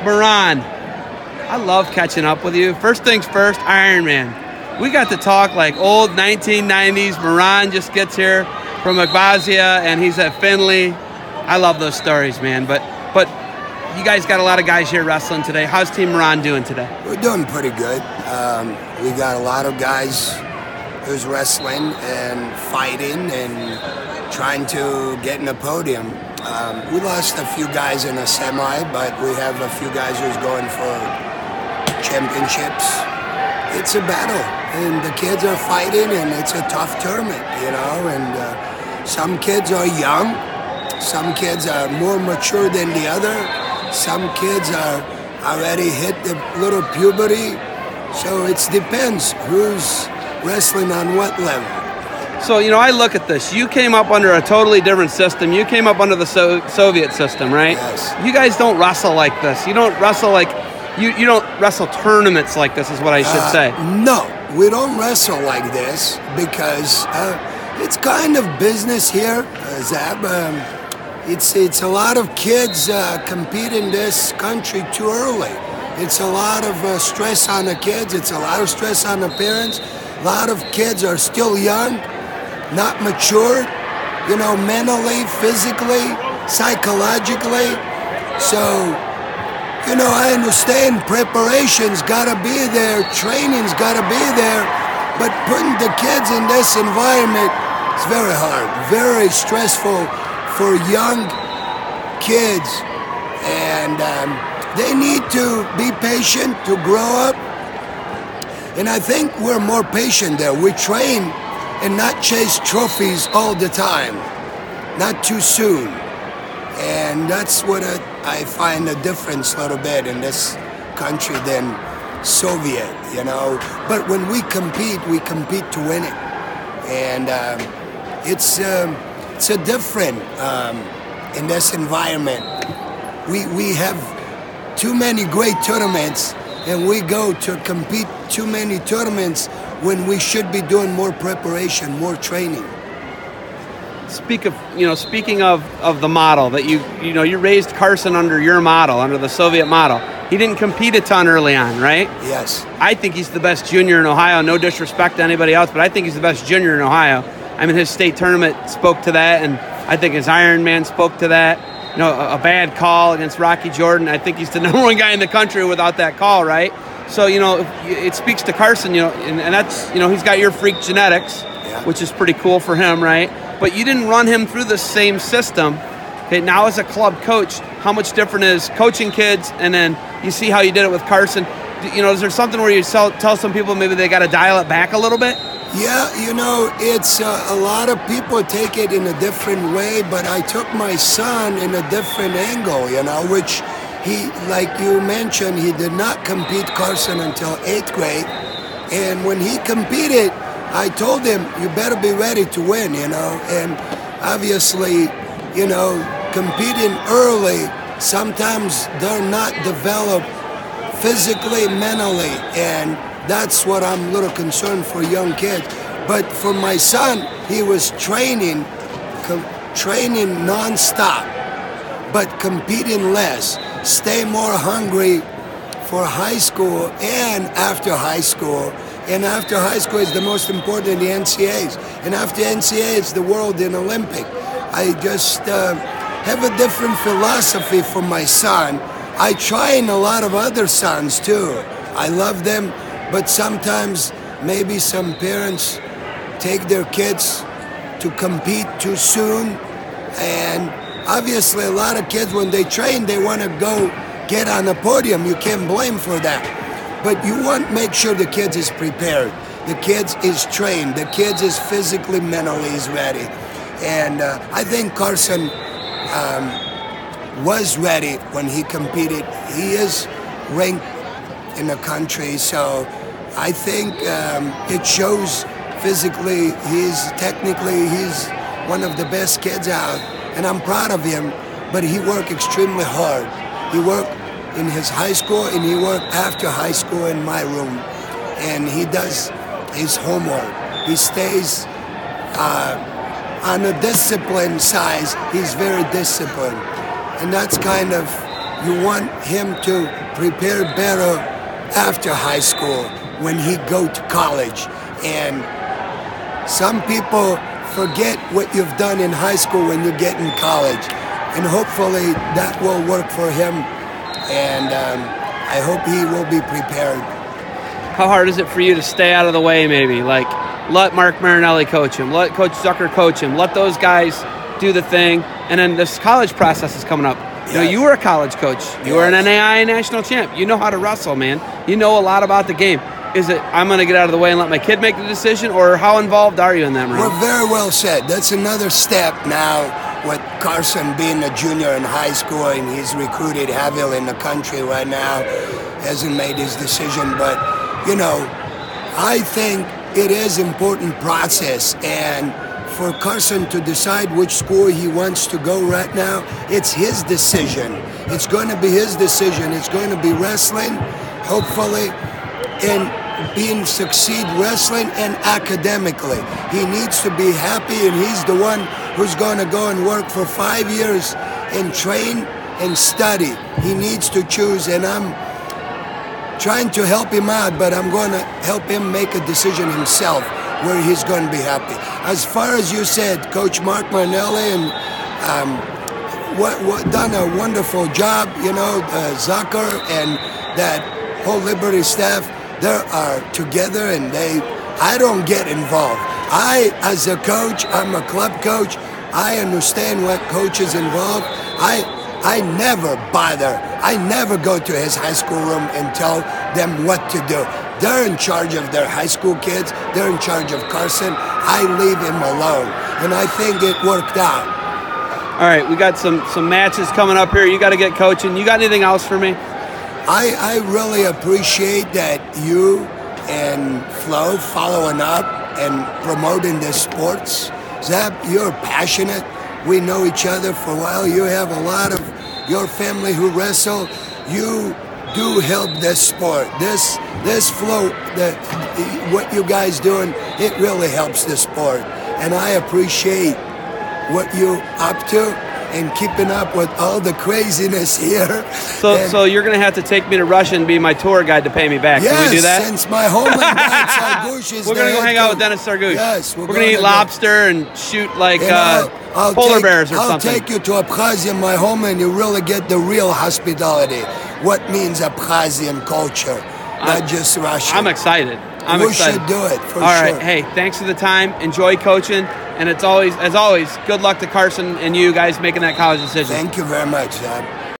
Miron, I love catching up with you. First things first, Iron Man. We got to talk like old 1990s. Miron just gets here from Agbasia, and he's at Finley. I love those stories, man. But you guys got a lot of guys here wrestling today. How's Team Miron doing today? We're doing pretty good. We got a lot of guys who's wrestling and fighting and trying to get in the podium. We lost a few guys in a semi, but we have a few guys who's going for championships. It's a battle, and the kids are fighting, and it's a tough tournament, you know, and some kids are young, some kids are more mature than the other, some kids are already hit the little puberty, so it depends who's wrestling on what level. So, you know, I look at this. You came up under a totally different system. You came up under the Soviet system, right? Yes. You guys don't wrestle like this. You don't wrestle like, you don't wrestle tournaments like this is what I should say. No, we don't wrestle like this because it's kind of business here, Zab. It's a lot of kids compete in this country too early. It's a lot of stress on the kids. It's a lot of stress on the parents. A lot of kids are still young, not mature, you know, mentally, physically, psychologically. So, you know, I understand preparation's gotta be there, training's gotta be there, but putting the kids in this environment is very hard, very stressful for young kids, and they need to be patient to grow up. And I think we're more patient there. We train and not chase trophies all the time, not too soon. And that's what I find a difference a little bit in this country than Soviet, you know. But when we compete to win it. And it's a different in this environment. We have too many great tournaments, and we go to compete too many tournaments when we should be doing more preparation, more training. Speaking of the model that you raised Carson under your model, under the Soviet model. He didn't compete a ton early on, right? Yes. I think he's the best junior in Ohio. No disrespect to anybody else, but I think he's the best junior in Ohio. I mean, his state tournament spoke to that, and I think his Iron Man spoke to that. You know, a bad call against Rocky Jordan. I think he's the number one guy in the country without that call, right? So, you know, it speaks to Carson, you know, and that's, you know, he's got your freak genetics, yeah, which is pretty cool for him, right? But you didn't run him through the same system. Okay, now as a club coach, how much different is coaching kids, and then you see how you did it with Carson? You know, is there something where you tell some people maybe they got to dial it back a little bit? Yeah, you know, it's a lot of people take it in a different way, but I took my son in a different angle, you know, which he, like you mentioned, he did not compete Carson until 8th grade. And when he competed, I told him, you better be ready to win, you know. And obviously, you know, competing early, sometimes they're not developed physically, mentally, and that's what I'm a little concerned for young kids. But for my son, he was training non-stop, but competing less, stay more hungry for high school and after high school. And after high school is the most important in the NCAAs. And after NCAA, it's the world and Olympic. I just have a different philosophy for my son. I try in a lot of other sons too. I love them. But sometimes maybe some parents take their kids to compete too soon. And obviously a lot of kids, when they train, they want to go get on the podium. You can't blame for that. But you want to make sure the kids is prepared. The kids is trained. The kids is physically, mentally is ready. And I think Carson was ready when he competed. He is ranked in the country, so I think it shows physically, technically he's one of the best kids out, and I'm proud of him, but he worked extremely hard. He worked in his high school, and he worked after high school in my room, and he does his homework. He stays on the discipline side. He's very disciplined, and that's kind of you want him to prepare better after high school when he go to college. And some people forget what you've done in high school when you get in college. And hopefully that will work for him. And I hope he will be prepared. How hard is it for you to stay out of the way, maybe? Like, let Mark Marinelli coach him. Let Coach Zucker coach him. Let those guys do the thing. And then this college process is coming up. You know, you were a college coach. You were an NAIA national champ. You know how to wrestle, man. You know a lot about the game. Is it, I'm going to get out of the way and let my kid make the decision, or how involved are you in that, Miron? We're very well said. That's another step now with Carson being a junior in high school, and he's recruited heavily in the country right now. Hasn't made his decision, but, you know, I think it is important process, and for Carson to decide which school he wants to go right now, it's his decision. It's going to be his decision. It's going to be wrestling, hopefully, and succeed wrestling and academically. He needs to be happy, and he's the one who's going to go and work for 5 years and train and study. He needs to choose, and I'm trying to help him out, but I'm going to help him make a decision himself where he's going to be happy. As far as you said, Coach Mark Marinelli and done a wonderful job, you know, Zucker and that whole Liberty staff, they are together, and I don't get involved. As a coach, I'm a club coach, I understand what coach is involved. I never bother. I never go to his high school room and tell them what to do. They're in charge of their high school kids. They're in charge of Carson. I leave him alone, and I think it worked out. All right, we got some matches coming up here. You got to get coaching. You got anything else for me? I really appreciate that you and Flo following up and promoting the sports. Zab, you're passionate. We know each other for a while. You have a lot of your family who wrestle. You do help this sport. This flow, what you guys doing, it really helps the sport. And I appreciate what you up to and keeping up with all the craziness here. So you're going to have to take me to Russia and be my tour guide to pay me back. Yes, can we do that? Since my homeland guy Sargush is we're going to go hang out with Dennis Sargush. Yes, we're going to eat lobster and shoot like polar bears or something. I'll take you to Abkhazia, my homeland. You really get the real hospitality. What means Abkhazian culture, not just Russian. I'm excited. We should do it for sure. All right. Hey, thanks for the time. Enjoy coaching. And it's always, as always, good luck to Carson and you guys making that college decision. Thank you very much, Zab.